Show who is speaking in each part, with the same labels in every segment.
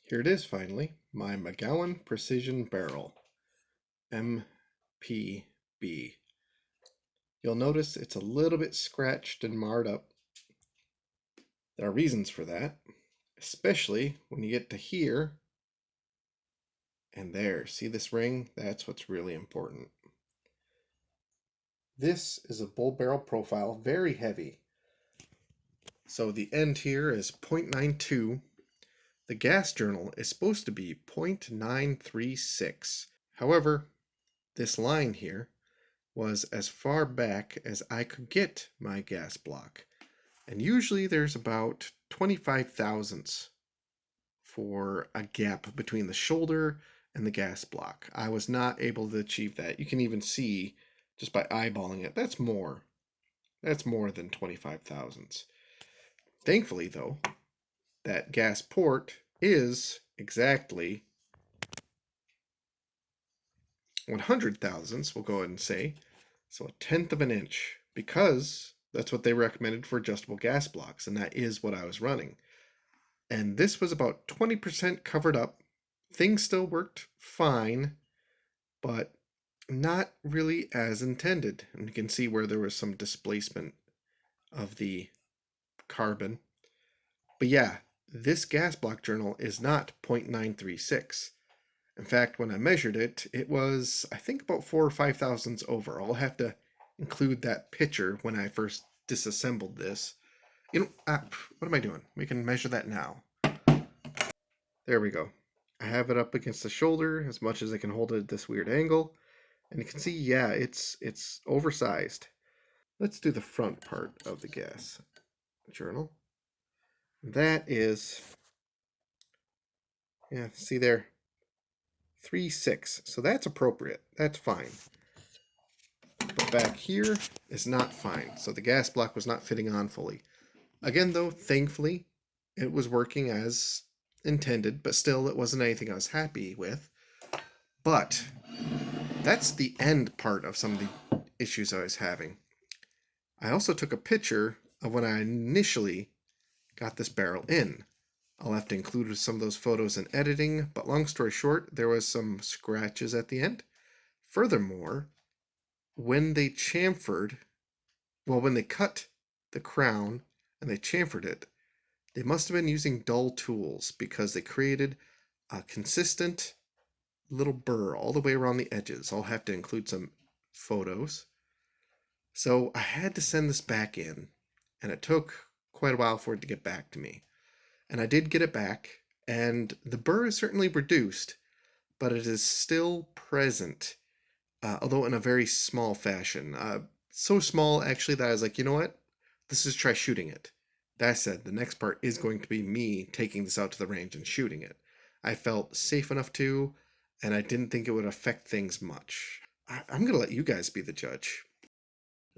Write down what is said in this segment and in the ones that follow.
Speaker 1: Here it is finally, my Mcgowen Precision Barrel, MPB. You'll notice it's a little bit scratched and marred up. There are reasons for that, especially when you get to here and there. See this ring? That's what's really important. This is a bull barrel profile, very heavy. So the end here is 0.92. The gas journal is supposed to be 0.936. However, this line here was as far back as I could get my gas block. And usually there's about 25 thousandths for a gap between the shoulder and the gas block. I was not able to achieve that. You can even see just by eyeballing it, that's more. That's more than 25 thousandths. Thankfully though, that gas port is exactly 100 thousandths, we'll go ahead and say. So a tenth of an inch, because that's what they recommended for adjustable gas blocks, and that is what I was running. And this was about 20% covered up. Things still worked fine, but not really as intended. And you can see where there was some displacement of the carbon. But yeah, this gas block journal is not 0.936. In fact, when I measured it, it was, I think, about 4 or 5 thousandths over. I'll have to include that picture when I first disassembled this. What am I doing? We can measure that now. There we go. I have it up against the shoulder as much as I can hold it at this weird angle. And you can see, yeah, it's oversized. Let's do the front part of the gas journal. That is, yeah, see there, 3.6. So that's appropriate. That's fine. But back here is not fine. So the gas block was not fitting on fully. Again, though, thankfully, it was working as intended, but still it wasn't anything I was happy with. But that's the end part of some of the issues I was having. I also took a picture of when I initially got this barrel in. I'll have to include some of those photos in editing, but long story short, there was some scratches at the end. Furthermore, when they chamfered, when they cut the crown and they chamfered it, they must have been using dull tools because they created a consistent little burr all the way around the edges. I'll have to include some photos. So I had to send this back in, and it took quite a while for it to get back to me. And I did get it back, and the burr is certainly reduced, but it is still present, although in a very small fashion. So small, actually, that I was like, you know what? Let's just try shooting it. That said, the next part is going to be me taking this out to the range and shooting it. I felt safe enough to, and I didn't think it would affect things much. I'm going to let you guys be the judge.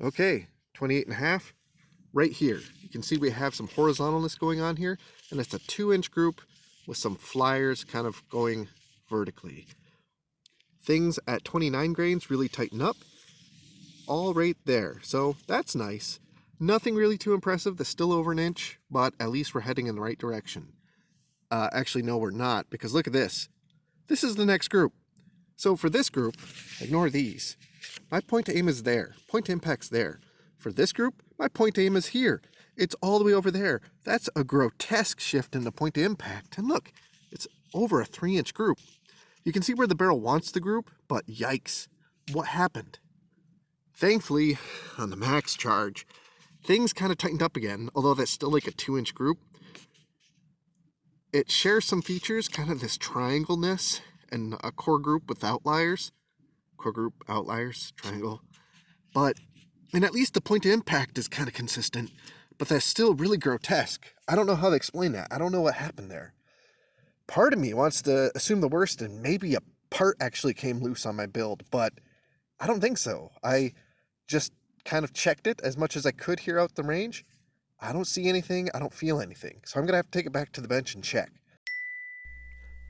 Speaker 1: Okay, 28.5. Right here, you can see we have some horizontalness going on here, and it's a 2-inch group with some flyers kind of going vertically. Things at 29 grains really tighten up, all right there. So that's nice. Nothing really too impressive. That's still over an inch, but at least we're heading in the right direction. Actually, no, we're not, because look at this. This is the next group. So for this group, ignore these. My point to aim is there. Point to impact's there. For this group, my point to aim is here. It's all the way over there. That's a grotesque shift in the point to impact. And look, it's over a 3-inch group. You can see where the barrel wants the group, but yikes, what happened? Thankfully, on the max charge, things kind of tightened up again, although that's still like a 2-inch group. It shares some features, kind of this triangle-ness, and a core group with outliers. Core group, outliers, triangle. And at least the point of impact is kind of consistent, but that's still really grotesque. I don't know how to explain that. I don't know what happened there. Part of me wants to assume the worst, and maybe a part actually came loose on my build, but I don't think so. I just kind of checked it as much as I could here out the range. I don't see anything. I don't feel anything. So I'm going to have to take it back to the bench and check.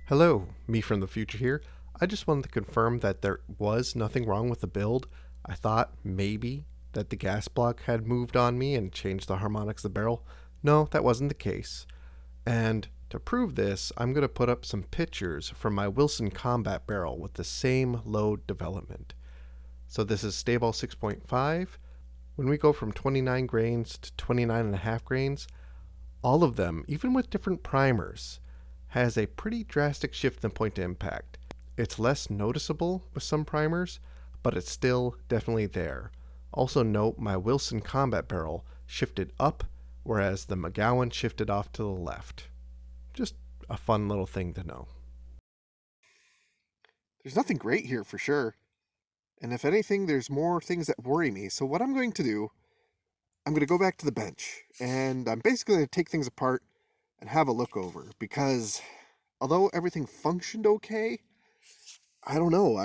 Speaker 1: Hello, me from the future here. I just wanted to confirm that there was nothing wrong with the build. I thought maybe that the gas block had moved on me and changed the harmonics of the barrel. No, that wasn't the case. And To prove this, I'm going to put up some pictures from my Wilson Combat barrel with the same load development. So this is Staball 6.5. When we go from 29 grains to 29.5 grains, all of them, even with different primers, has a pretty drastic shift in point to impact. It's less noticeable with some primers, but it's still definitely there. Also note my Wilson Combat barrel shifted up, whereas the Mcgowen shifted off to the left. Just a fun little thing to know. There's nothing great here for sure. And if anything, there's more things that worry me. So what I'm going to do, I'm going to go back to the bench, and I'm basically going to take things apart and have a look over, because although everything functioned okay, I don't know.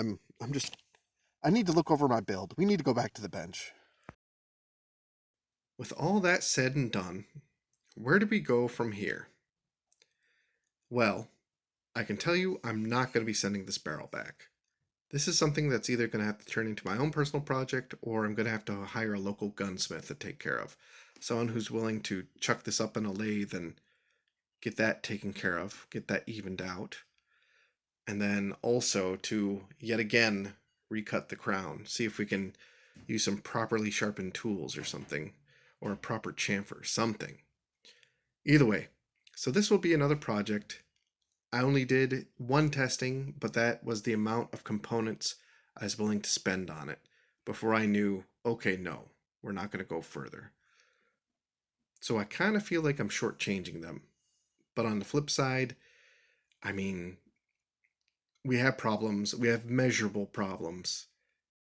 Speaker 1: I need to look over my build. We need to go back to the bench. With all that said and done, where do we go from here? Well, I can tell you I'm not going to be sending this barrel back. This is something that's either going to have to turn into my own personal project, or I'm going to have to hire a local gunsmith to take care of. Someone who's willing to chuck this up in a lathe and get that taken care of, get that evened out. And then also to, yet again, recut the crown. See if we can use some properly sharpened tools or something, or a proper chamfer, something. Either way, so this will be another project. I only did one testing, but that was the amount of components I was willing to spend on it before I knew, okay, no, we're not going to go further. So I kind of feel like I'm shortchanging them. But on the flip side, I mean, we have problems. We have measurable problems.